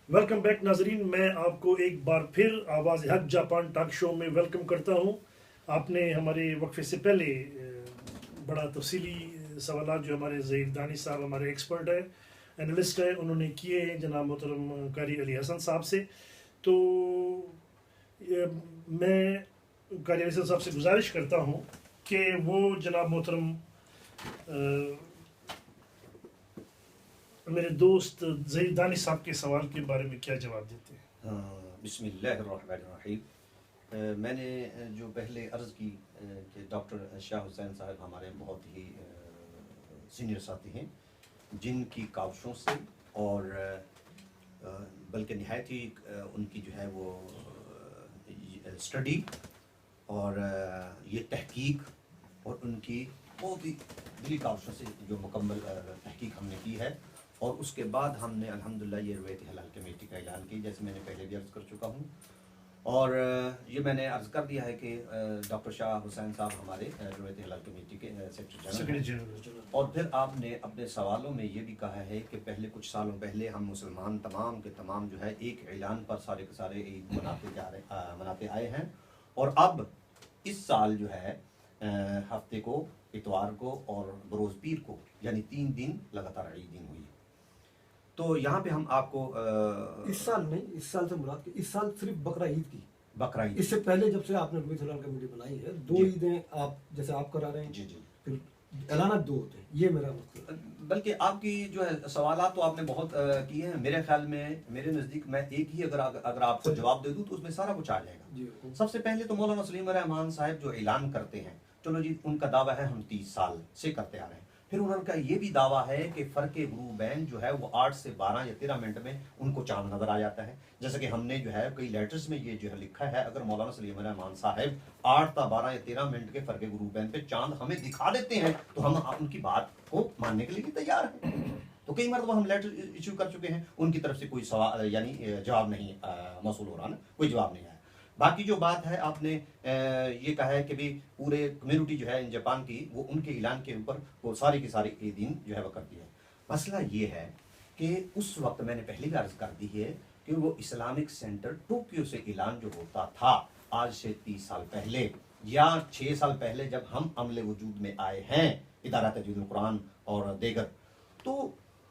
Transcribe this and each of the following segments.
Welcome back ناظرین، میں آپ کو ایک بار پھر آواز حق جاپان ٹاک شو میں ویلکم کرتا ہوں. آپ نے ہمارے وقفے سے پہلے بڑا تفصیلی سوالات جو ہمارے ظہیر دانی صاحب ہمارے ایکسپرٹ ہیں، انالسٹ ہیں، انہوں نے کیے ہیں جناب محترم قاری علی حسن صاحب سے. تو میں قاری علی حسن صاحب سے گزارش کرتا ہوں کہ وہ جناب محترم میرے دوست ظہیر دانی صاحب کے سوال کے بارے میں کیا جواب دیتے ہیں. بسم اللہ الرحمن الرحیم. میں نے جو پہلے عرض کی کہ ڈاکٹر شاہ حسین صاحب ہمارے بہت ہی سینئر ساتھی ہیں، جن کی کاوشوں سے اور بلکہ نہایت ہی ان کی جو ہے وہ اسٹڈی اور یہ تحقیق اور ان کی بہت ہی دلی کاوشوں سے جو مکمل تحقیق ہم نے کی ہے، اور اس کے بعد ہم نے الحمدللہ یہ رویت حلال کمیٹی کا اعلان کی، جیسے میں نے پہلے بھی عرض کر چکا ہوں. اور یہ میں نے عرض کر دیا ہے کہ ڈاکٹر شاہ حسین صاحب ہمارے رویت حلال کمیٹی کے سیکرٹری جنرل ہیں. اور پھر آپ نے اپنے سوالوں میں یہ بھی کہا ہے کہ پہلے کچھ سالوں پہلے ہم مسلمان تمام کے تمام جو ہے ایک اعلان پر سارے کے سارے عید مناتے آئے ہیں، اور اب اس سال جو ہے ہفتے کو، اتوار کو اور بروز پیر کو، یعنی 3 دن لگاتار عیدین ہوئی. تو یہاں پہ ہم آپ کو اس سال نہیں، اس سال سے مراد اس سال صرف بقرہ عید کی. بقرہ عید اس سے پہلے جب سے آپ نے رویت حلال کمیٹی بنائی ہے، 2 عیدیں آپ جیسے آپ کرا رہے ہیں، جی جی، پھر اعلانات 2 ہوتے ہیں. یہ میرا مقصد. بلکہ آپ کی جو ہے سوالات تو آپ نے بہت کیے ہیں. میرے خیال میں، میرے نزدیک میں ایک ہی اگر آپ کو جواب دے دوں تو اس میں سارا کچھ آ جائے گا. سب سے پہلے تو مولانا سلیم الرحمان صاحب جو اعلان کرتے ہیں، چلو جی، ان کا دعویٰ ہے ہم 30 سال سے کرتے آ رہے ہیں. پھر انہوں کا یہ بھی دعویٰ ہے کہ فرق غروبین جو ہے وہ 8 سے 12 یا 13 منٹ میں ان کو چاند نظر آ جاتا ہے. جیسا کہ ہم نے جو ہے کئی لیٹرز میں یہ جو ہے لکھا ہے، اگر مولانا سلیم الرحمان صاحب 8 تا 12 یا 13 منٹ کے فرق غروبین پہ چاند ہمیں دکھا دیتے ہیں تو ہم ان کی بات کو ماننے کے لیے بھی تیار ہیں. تو کئی مرتبہ ہم لیٹر ایشو کر چکے ہیں، ان کی طرف سے کوئی سوال یعنی جواب نہیں موصول ہو رہا نا، کوئی جواب نہیں آیا. باقی جو بات ہے، آپ نے یہ کہا ہے کہ بھی پورے کمیونٹی جو ہے جاپان کی، وہ ان کے اعلان کے اوپر وہ ساری کی ساری دن جو ہے وہ کرتی ہے. مسئلہ یہ ہے کہ اس وقت میں نے پہلے بھی عرض کر دی ہے کہ وہ اسلامک سینٹر ٹوکیو سے اعلان جو ہوتا تھا آج سے 30 سال پہلے یا 6 سال پہلے، جب ہم عمل وجود میں آئے ہیں، ادارہ تجوید القرآن اور دیگر، تو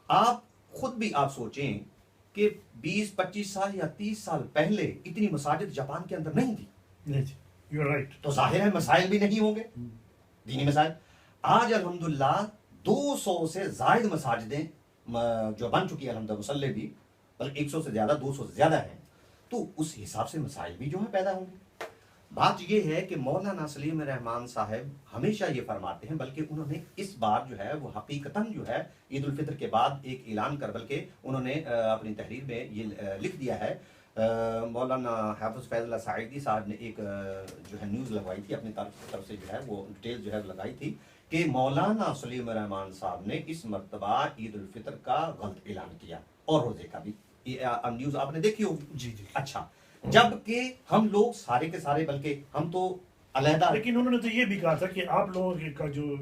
آپ خود بھی آپ سوچیں کہ 20-25 سال یا 30 سال پہلے اتنی مساجد جاپان کے اندر نہیں تھی. نہیں جی، یو آر رائٹ. تو ظاہر ہے مسائل بھی نہیں ہوں گے، دینی مسائل. آج الحمدللہ 200 سے زائد مساجدیں جو بن چکی ہے، الحمدللہ مسلح بھی بلکہ 100 سے زیادہ، 200 سے زیادہ ہیں. تو اس حساب سے مسائل بھی جو ہیں پیدا ہوں گے. بات یہ ہے کہ مولانا سلیم الرحمان صاحب ہمیشہ یہ فرماتے ہیں، بلکہ انہوں نے اس بار جو ہے وہ حقیقتاً جو ہے عید الفطر کے بعد ایک اعلان کر، بلکہ انہوں نے اپنی تحریر میں یہ لکھ دیا ہے. مولانا حافظ فیض اللہ سعیدی صاحب نے ایک جو ہے نیوز لگوائی تھی اپنی طرف سے، جو ہے وہ ڈیٹیل جو ہے لگائی تھی کہ مولانا سلیم الرحمان صاحب نے اس مرتبہ عید الفطر کا غلط اعلان کیا اور روزے کا بھی. نیوز آپ نے دیکھی ہوگی. جی جی. اچھا، جبکہ ہم لوگ سارے کے سارے، بلکہ ہم تو علیحدہ، لیکن انہوں نے تو یہ بھی کہا تھا کہ آپ لوگوں کا جو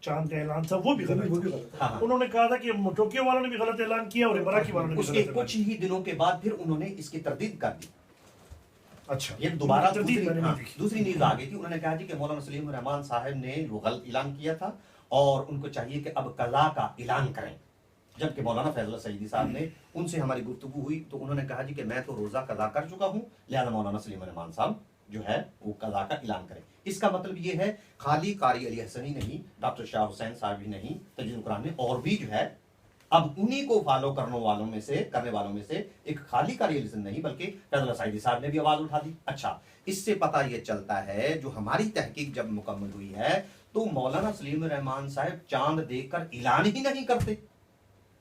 چاند کا اعلان تھا وہ بھی غلط تھا. انہوں نے کہا تھا کہ ٹوکیو والوں نے بھی غلط اعلان کیا اور امراکی والوں نے بھی اس غلط کے اعلان کچھ ہی دنوں کے بعد پھر انہوں نے اس کی تردید کر دی. اچھا، یہ دوبارہ دوسری نیوز آ گئی تھی. انہوں نے کہا کہ مولانا سلیم الرحمان صاحب نے وہ غلط اعلان کیا تھا اور ان کو چاہیے کہ اب قضا کا اعلان کریں. جبکہ مولانا فیض اللہ سعیدی صاحب نے، ان سے ہماری گفتگو ہوئی تو انہوں نے کہا کہ میں تو روزہ قضا کر چکا ہوں، لہذا مولانا سلیم الرحمان صاحب جو ہے وہ قضا کا اعلان کریں. اس کا مطلب یہ ہے خالی قاری علی حسن ہی نہیں، ڈاکٹر شاہ حسین صاحب ہی نہیں، تجوید القرآن نے اور بھی جو ہے اب انہی کو فالو کرنے والوں میں سے ایک خالی قاری علی حسن نہیں بلکہ فیض اللہ سعیدی صاحب نے بھی آواز اٹھا دی. اچھا، اس سے پتہ یہ چلتا ہے، جو ہماری تحقیق جب مکمل ہوئی ہے تو مولانا سلیم الرحمان صاحب چاند دیکھ کر اعلان ہی نہیں کرتے.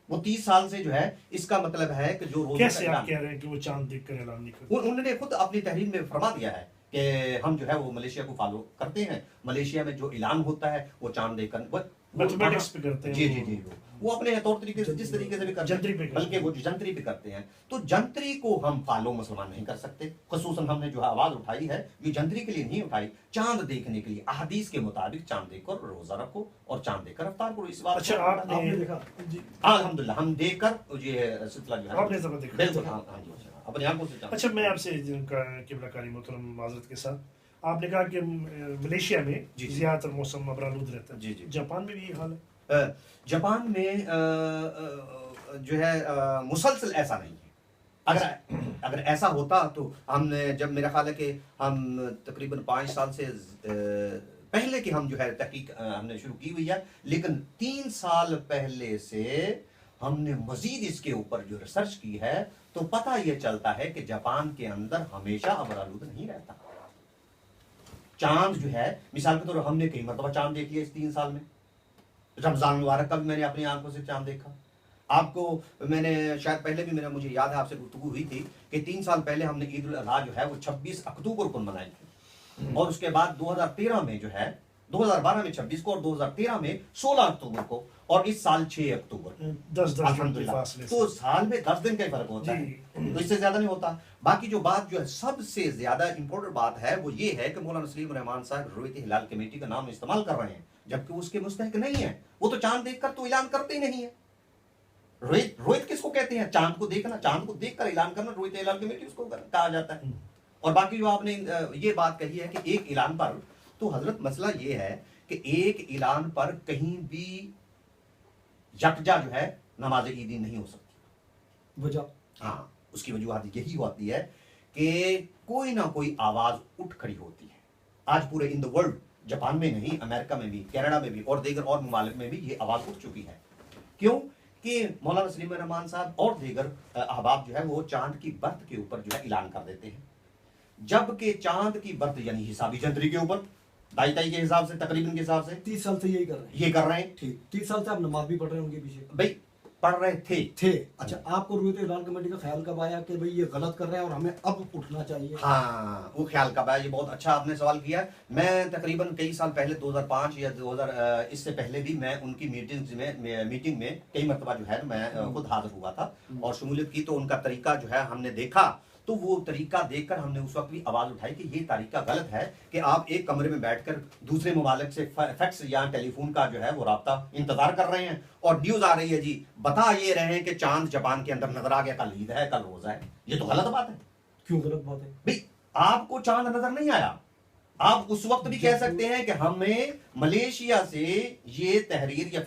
وہ 30 سال سے جو ہے، اس کا مطلب ہے کہ جو روزہ کیسے آپ کہہ رہے ہیں کہ وہ چاند دیکھ کر اعلان نہیں کرتے؟ انہوں نے خود اپنی تحریر میں فرما دیا ہے کہ ہم جو ہے وہ ملیشیا کو فالو کرتے ہیں، ملیشیا میں جو اعلان ہوتا ہے وہ چاند دیکھ کر، मैथमेटिक्स पे करते हैं जी जी जी वो अपने तौर तरीके से जिस तरीके से भी करते जंतरी पे हैं, करते बल्कि वो जंतरी पे करते हैं। तो जंतरी को हम फॉलो मुसलमान नहीं कर सकते। खसूसन हमने जो आवाज उठाई है ये जंतरी के लिए नहीं उठाई, चांद देखने के लिए। अहादीस के मुताबिक चांद देखकर रोजा रखो और चांद देखकर अफ्तार करो। इस बात अच्छा को आपने देखा जी? अल्हम्दुलिल्लाह हम देखकर ये सिलसिला जो है आपने जब देखा बिल्कुल हाँ हाँ जी अपनी आंखों से चांद। अच्छा मैं आपसे किबला कारी मोहतरम माजरत के साथ आपने कहा कि मलेशिया में जी, जी। ज्यादातर मौसम अबरालूद रहता है, जी, जी। जापान में भी ये हाल है? जापान में जो है मुसलसल ऐसा नहीं है। अगर ऐसा होता तो हमने जब मेरा ख्याल है कि हम तकरीबन 5 साल से पहले की हम जो है तहकीक हमने शुरू की हुई है, लेकिन 3 साल पहले से हमने मजीद इसके ऊपर जो रिसर्च की है तो पता ये चलता है कि जापान के अंदर हमेशा अबरालूद नहीं रहता। चांद जो है मिसाल के तौर पर हमने कई मरतबा चांद देख लिया इस 3 साल में। रमजान मुबारक का भी मैंने अपनी आंखों से चांद देखा। आपको मैंने शायद पहले भी मुझे याद है आपसे गुफ्तगू हुई थी कि 3 साल पहले हमने ईद उल अजहा जो है वो 26 अक्टूबर को मनाई थी, और उसके बाद 2013 में जो है 2012 में 26 को और 2013 में 16 अक्टूबर को, और इस साल 6 अक्टूबर। 10 दिन के अल्हम्दुलिल्लाह। फासले से। तो साल में 10 दिन का ही फर्क होता है, जी। तो इससे ज्यादा नहीं होता। बाकी जो बात जो है सबसे ज्यादा इंपॉर्टेंट बात है वो ये है कि मौलाना सलीम रहमान साहब रुयत हिलाल कमेटी का नाम इस्तेमाल कर रहे हैं, जबकि उसके मुस्तहिक नहीं है। वो तो चांद देखकर तो ऐलान करते ही नहीं है। रोहित किसको कहते हैं? चांद को देखना, चांद को देखकर ऐलान करना रोहित हिलाल कमेटी उसको कहा जाता है। और बाकी जो आपने ये बात कही है कि एक ऐलान पर, तो हजरत मसला ये है कि एक ऐलान पर कहीं भी यकजा जो है नमाज ईदी नहीं हो सकती। वजह हाँ, उसकी वजूहत यही होती है कि कोई ना कोई आवाज उठ खड़ी होती है। आज पूरे इन द वर्ल्ड, जापान में नहीं, अमेरिका में भी, कनाडा में भी और दीगर और ममालिक में भी ये आवाज उठ चुकी है। क्यों कि मौलाना सलीम रहमान साहब और दीगर अहबाब जो है वो चांद की बर्थ के ऊपर जो है ऐलान कर देते हैं, जबकि चांद की बर्थ यानी हिसाबी जंतरी के ऊपर दाई के हिसाब से, तकरीबन के हिसाब से 30 साल से यही कर रहे हैं। ये कर रहे हैं। ठीक, 30 साल से आप नमाज भी पढ़ रहे हैं उनके पीछे? भाई पढ़ रहे थे। अच्छा, आपको रुयत हिलाल कमेटी का ख्याल कब आया कि भाई ये गलत कर रहे हैं और हमें अब उठना चाहिए? हाँ, वो ख्याल कब आया? ये बहुत अच्छा आपने सवाल किया। मैं तकरीबन कई साल पहले 2005 या 2000 इससे पहले भी मैं उनकी मीटिंग में कई मरतबा जो है मैं खुद हाजिर हुआ था और शमूलियत की। तो उनका तरीका जो है हमने देखा, तो वो तरीका देखकर हमने उस वक्त भी आवाज उठाई कि ये तरीका गलत है कि आप एक कमरे में बैठकर दूसरे ममालिक से फैक्स या टेलीफोन का जो है वो राब्ता इंतजार कर रहे हैं और न्यूज आ रही है जी बता ये रहे हैं कि चांद जापान के अंदर नजर आ गया, कल ईद है, कल रोजा है। ये तो गलत बात है। क्यों गलत बात है? भाई आपको चांद नजर नहीं आया, आप उस वक्त भी कह सकते हैं कि हमें मलेशिया से ये तहरीर या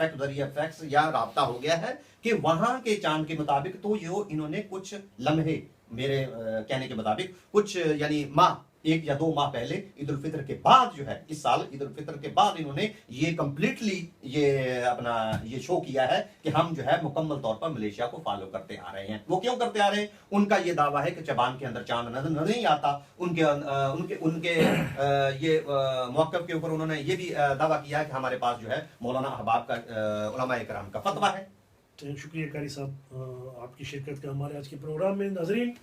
फैक्स या राब्ता हो गया है कि वहां के चांद के मुताबिक तो ये इन्होंने कुछ लम्हे, मेरे कहने के मुताबिक कुछ यानी माह 1 या 2 माह पहले ईद उल फितर के बाद जो है इस साल ईद उल फितर के बाद इन्होंने ये कंप्लीटली ये शो किया है कि हम जो है मुकम्मल तौर पर मलेशिया को फॉलो करते आ रहे हैं। वो क्यों करते आ रहे हैं? उनका ये दावा है कि जापान के अंदर चांद नजर नहीं आता। उनके ये मौक़िफ़ के ऊपर उन्होंने ये भी दावा किया है कि हमारे पास जो है मौलाना अहबाब का उलमाए किराम का फतवा है। शुक्रिया कारी साहब आपकी शिरकत का हमारे आज के प्रोग्राम में। नाजरीन,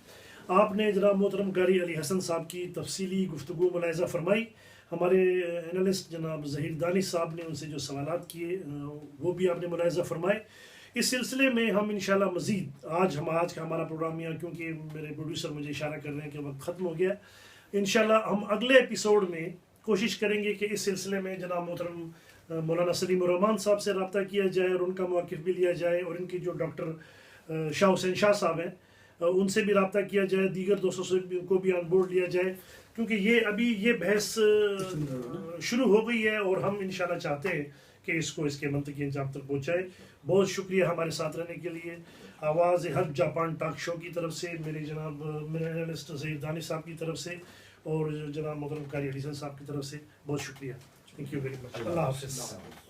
आपने जनाब मोहतरम कारी अली हसन साहब की तफसीली गुफ्तगू मुलाहिज़ा फरमाई। हमारे एनालिस्ट जनाब ज़हीर दानिश साहब ने उनसे जो सवालात किए वो भी आपने मुलाहिज़ा फरमाए। इस सिलसिले में हम इंशाल्लाह मज़ीद आज का हमारा प्रोग्राम यहाँ, क्योंकि मेरे प्रोड्यूसर मुझे इशारा कर रहे हैं कि वक्त ख़त्म हो गया, इंशाल्लाह हम अगले एपिसोड में कोशिश करेंगे कि इस सिलसिले में जनाब मोहतरम मौलाना सलीम रहमान साहब से रब्ता किया जाए और उनका मौक़िफ़ भी लिया जाए, और इनके जो डॉक्टर शाह हुसैन शाह साहब हैं उनसे भी रब्ता किया जाए, दीगर दोस्तों से को भी ऑन बोर्ड लिया जाए, क्योंकि ये बहस शुरू हो गई है और हम इंशाल्लाह चाहते हैं कि इसके मंतकी अंजाम तक पहुँचाए। बहुत शुक्रिया हमारे साथ रहने के लिए। आवाज़ हक जापान टॉक शो की तरफ से, मेरे एनालिस्ट ज़हीर दानिश साहब की तरफ से और जनाब मोहतरम कारी अली हसन साहब की तरफ से बहुत शुक्रिया। Thank you very much. अल्लाह हाफ़िज़।